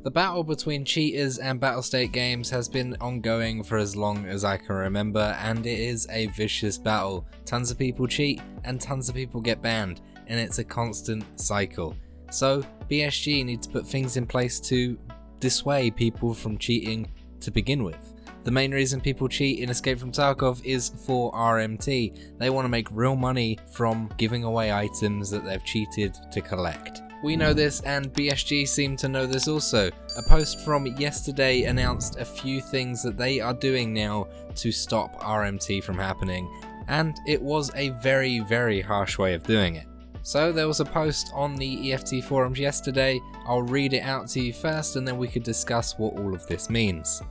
The battle between cheaters and Battlestate Games has been ongoing for as long as I can remember, and it is a vicious battle. Tons of people cheat and tons of people get banned, and it's a constant cycle. So BSG need to put things in place to dissuade people from cheating to begin with. The main reason people cheat in Escape from Tarkov is for RMT. They want to make real money from giving away items that they've cheated to collect. We know this, and BSG seem to know this also. A post from yesterday announced a few things that they are doing now to stop RMT from happening, and it was a very, very harsh way of doing it. So there was a post on the EFT forums yesterday. I'll read it out to you first, and then we could discuss what all of this means.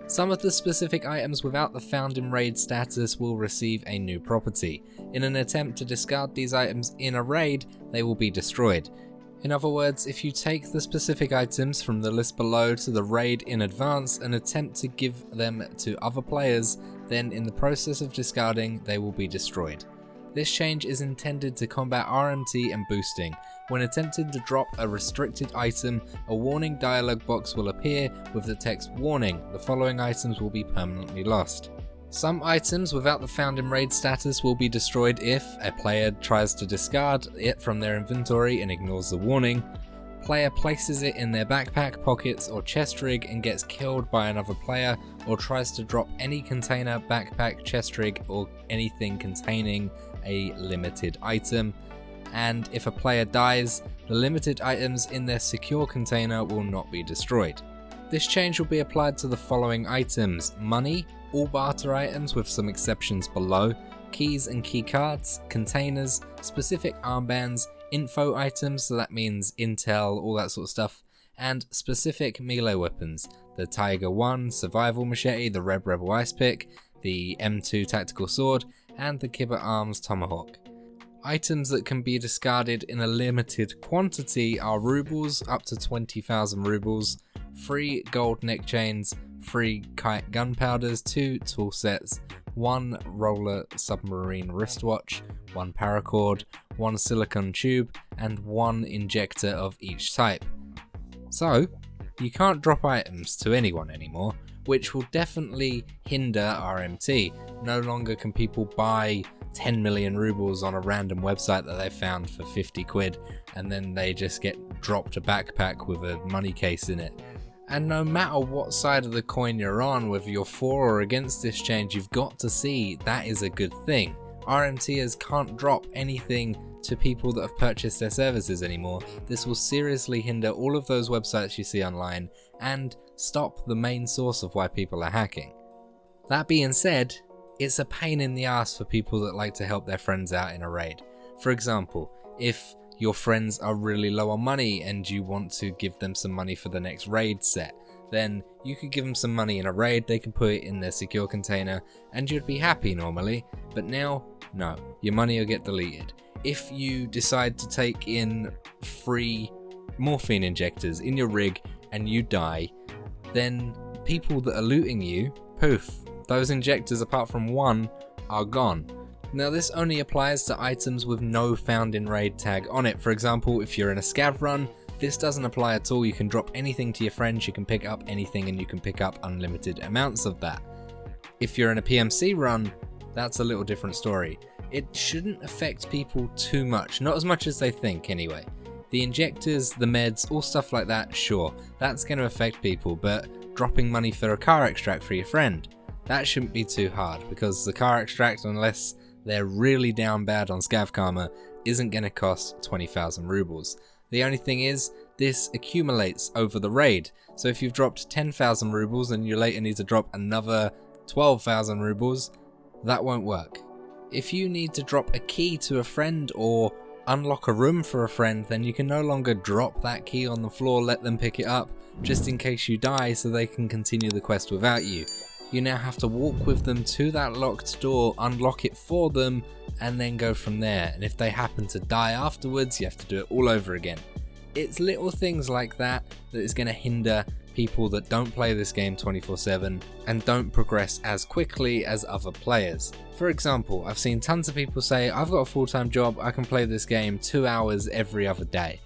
Some of the specific items without the found in raid status will receive a new property. In an attempt to discard these items in a raid, they will be destroyed. In other words, if you take the specific items from the list below to the raid in advance and attempt to give them to other players, then in the process of discarding, they will be destroyed. This change is intended to combat RMT and boosting. When attempting to drop a restricted item, a warning dialog box will appear with the text "Warning, the following items will be permanently lost." Some items without the found in raid status will be destroyed if a player tries to discard it from their inventory and ignores the warning, player places it in their backpack, pockets or chest rig and gets killed by another player, or tries to drop any container, backpack, chest rig or anything containing a limited item, and if a player dies, the limited items in their secure container will not be destroyed. This change will be applied to the following items: money, all barter items with some exceptions below, keys and key cards, containers, specific armbands, info items, so that means intel, all that sort of stuff, and specific melee weapons, the Tiger 1 survival machete, the Red Rebel ice pick, the M2 tactical sword, and the Kibber Arms tomahawk. Items that can be discarded in a limited quantity are rubles, up to 20,000 rubles, 3 gold neck chains, 3 kite gunpowders, 2 tool sets, 1 roller submarine wristwatch, 1 paracord, 1 silicone tube, and 1 injector of each type. So, you can't drop items to anyone anymore, which will definitely hinder RMT. No longer can people buy 10 million rubles on a random website that they found for 50 quid, and then they just get dropped a backpack with a money case in it. And no matter what side of the coin you're on, whether you're for or against this change, you've got to see that is a good thing. RMTers can't drop anything to people that have purchased their services anymore. This will seriously hinder all of those websites you see online and stop the main source of why people are hacking. That being said, it's a pain in the ass for people that like to help their friends out in a raid. For example, if your friends are really low on money and you want to give them some money for the next raid set, then you could give them some money in a raid, they can put it in their secure container and you'd be happy normally, but now, no, your money will get deleted. If you decide to take in free morphine injectors in your rig and you die, then people that are looting you, poof, those injectors apart from 1 are gone. Now this only applies to items with no found in raid tag on it. For example, if you're in a scav run, this doesn't apply at all. You can drop anything to your friends, you can pick up anything, and you can pick up unlimited amounts of that. If you're in a PMC run, that's a little different story. It shouldn't affect people too much, not as much as they think anyway. The injectors, the meds, all stuff like that, sure, that's going to affect people, but dropping money for a car extract for your friend, that shouldn't be too hard, because the car extract, unless they're really down bad on Scav Karma, isn't going to cost 20,000 rubles. The only thing is, this accumulates over the raid, so if you've dropped 10,000 rubles and you later need to drop another 12,000 rubles, that won't work. If you need to drop a key to a friend or unlock a room for a friend, then you can no longer drop that key on the floor, let them pick it up, just in case you die so they can continue the quest without you. You now have to walk with them to that locked door, unlock it for them, and then go from there. And if they happen to die afterwards, you have to do it all over again. It's little things like that that is going to hinder people that don't play this game 24/7 and don't progress as quickly as other players. For example, I've seen tons of people say, I've got a full-time job, I can play this game 2 hours every other day.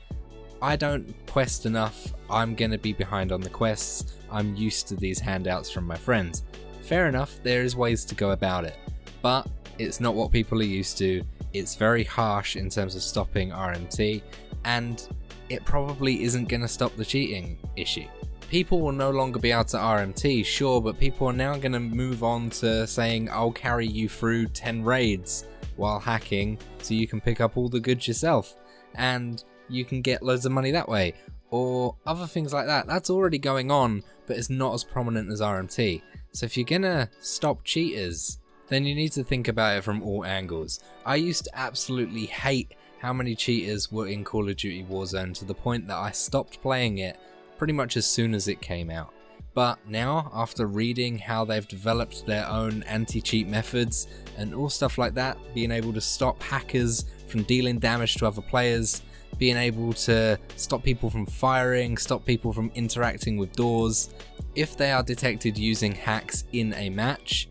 I don't quest enough, I'm gonna be behind on the quests, I'm used to these handouts from my friends. Fair enough, there is ways to go about it, but it's not what people are used to, it's very harsh in terms of stopping RMT, and it probably isn't gonna stop the cheating issue. People will no longer be able to RMT, sure, but people are now gonna move on to saying, I'll carry you through 10 raids while hacking so you can pick up all the goods yourself, and you can get loads of money that way, or other things like that. That's already going on, but it's not as prominent as RMT. So if you're gonna stop cheaters, then you need to think about it from all angles. I used to absolutely hate how many cheaters were in Call of Duty Warzone to the point that I stopped playing it pretty much as soon as it came out. But now, after reading how they've developed their own anti-cheat methods and all stuff like that, being able to stop hackers from dealing damage to other players, being able to stop people from firing, stop people from interacting with doors, if they are detected using hacks in a match,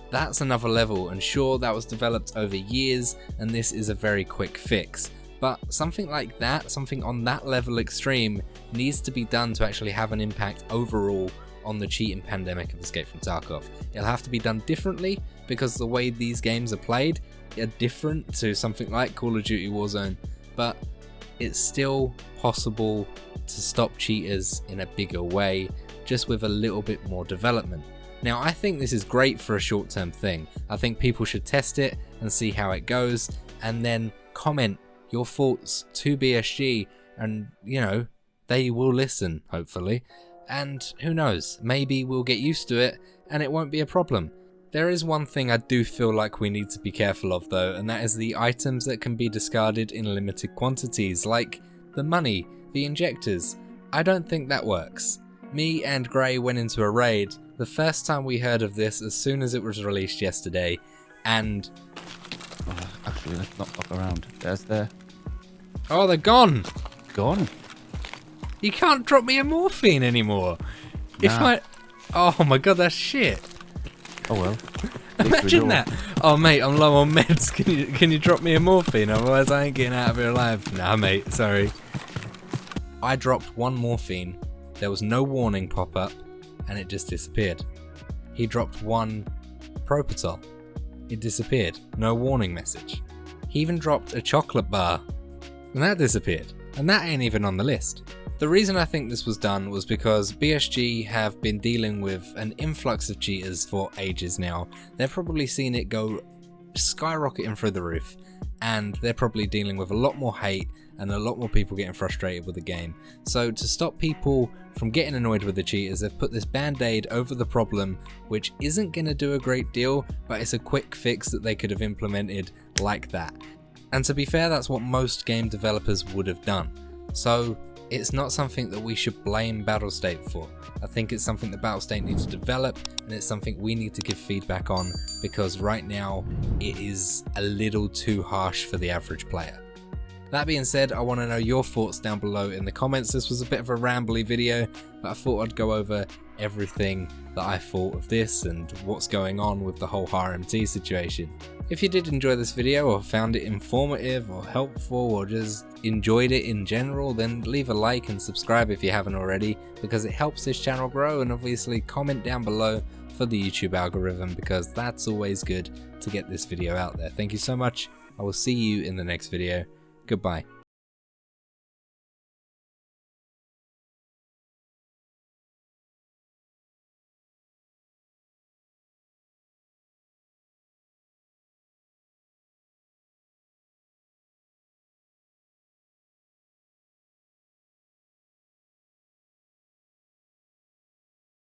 that's another level, and sure, that was developed over years and this is a very quick fix. But something like that, something on that level extreme, needs to be done to actually have an impact overall on the cheating pandemic of Escape from Tarkov. It'll have to be done differently because the way these games are played are different to something like Call of Duty Warzone, but it's still possible to stop cheaters in a bigger way, just with a little bit more development. Now, I think this is great for a short-term thing. I think people should test it and see how it goes, and then comment your thoughts to BSG, and you know, they will listen, hopefully. And who knows, maybe we'll get used to it and it won't be a problem. There is one thing I do feel like we need to be careful of though, and that is the items that can be discarded in limited quantities, like the money, the injectors. I don't think that works. Me and Gray went into a raid the first time we heard of this as soon as it was released yesterday, and... Oh, actually, let's not fuck around. There's the... Oh, they're gone! Gone? You can't drop me a morphine anymore! If I... Oh my god, that's shit! Oh well. Imagine that! Oh mate, I'm low on meds, can you drop me a morphine, otherwise I ain't getting out of here alive. Nah mate, sorry. I dropped one morphine, there was no warning pop up, and it just disappeared. He dropped one Propitol, it disappeared, no warning message. He even dropped a chocolate bar, and that disappeared, and that ain't even on the list. The reason I think this was done was because BSG have been dealing with an influx of cheaters for ages now. They've probably seen it go skyrocketing through the roof, and they're probably dealing with a lot more hate and a lot more people getting frustrated with the game. So to stop people from getting annoyed with the cheaters, they've put this band-aid over the problem, which isn't going to do a great deal, but it's a quick fix that they could have implemented like that. And to be fair, that's what most game developers would have done. So it's not something that we should blame Battlestate for. I think it's something that Battlestate needs to develop, and it's something we need to give feedback on, because right now it is a little too harsh for the average player. That being said, I want to know your thoughts down below in the comments. This was a bit of a rambly video, but I thought I'd go over everything that I thought of this and what's going on with the whole RMT situation. If you did enjoy this video or found it informative or helpful or just enjoyed it in general, then leave a like and subscribe if you haven't already, because it helps this channel grow, and obviously comment down below for the YouTube algorithm, because that's always good to get this video out there. Thank you so much. I will see you in the next video. Goodbye.